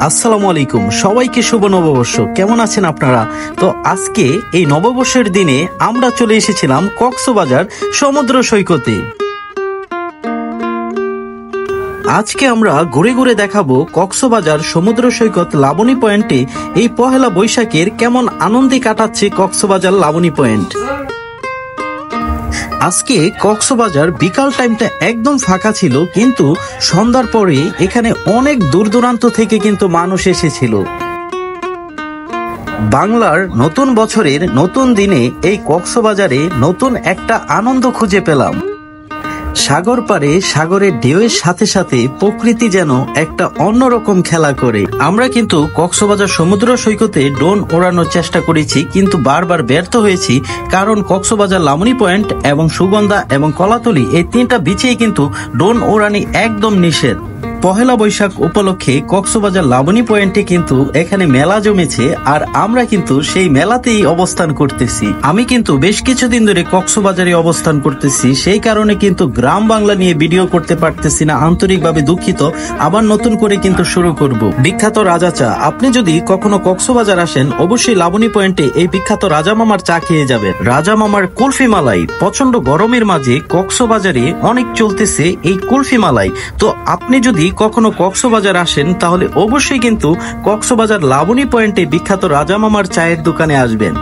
আসসালামু আলাইকুম, সবাইকে শুভ নববর্ষ। কেমন আছেন আপনারা? তো আজকে এই নববর্ষের দিনে আমরা চলে এসেছিলাম কক্সবাজার সমুদ্র সৈকতে। আজকে আমরা ঘুরে ঘুরে দেখাবো কক্সবাজার সমুদ্র সৈকত লাবণী পয়েন্টে এই পহেলা বৈশাখের কেমন আনন্দে কাটাচ্ছে কক্সবাজার লাবণী পয়েন্ট। আজকে কক্সবাজার বিকাল টাইমটা একদম ফাঁকা ছিল, কিন্তু সন্ধ্যার পরে এখানে অনেক দূর দূরান্ত থেকে কিন্তু মানুষ এসেছিল। বাংলার নতুন বছরের নতুন দিনে এই কক্সবাজারে নতুন একটা আনন্দ খুঁজে পেলাম। সাগর পারে সাগরের ঢেউয়ের সাথে সাথে প্রকৃতি যেন একটা অন্যরকম খেলা করে। আমরা কিন্তু কক্সবাজার সমুদ্র সৈকতে ড্রোন ওড়ানোর চেষ্টা করেছি, কিন্তু বারবার ব্যর্থ হয়েছি, কারণ কক্সবাজার লাবণী পয়েন্ট এবং সুগন্ধা এবং কলাতলি এই তিনটা বিচেই কিন্তু ড্রোন ওড়ানি একদম নিষেধ। পহেলা বৈশাখ উপলক্ষে কক্সবাজার লাবণী পয়েন্টে কিন্তু এখানে মেলা জমেছে, আর আমরা কিন্তু সেই মেলাতেই অবস্থান করতেছি। আমি কিন্তু বেশ কিছুদিন ধরে কক্সবাজারে অবস্থান করতেছি, সেই কারণে কিন্তু গ্রাম বাংলা নিয়ে ভিডিও করতে পারতেছি না, আন্তরিকভাবে দুঃখিত। আবার নতুন করে কিন্তু শুরু করব। বিখ্যাত রাজা চা, আপনি যদি কখনো কক্সবাজার আসেন অবশ্যই লাবণী পয়েন্টে এই বিখ্যাত রাজা মামার চা খেয়ে যাবেন। রাজা মামার কুলফি মালাই প্রচন্ড গরমের মাঝে কক্সবাজারে অনেক চলতেছে এই কুলফি মালাই। তো আপনি যদি কখনো কক্সবাজার আসেন তাহলে অবশ্যই কিন্তু কক্সবাজার লাবণী পয়েন্টে বিখ্যাত রাজা মামার চায়ের দোকানে আসবেন।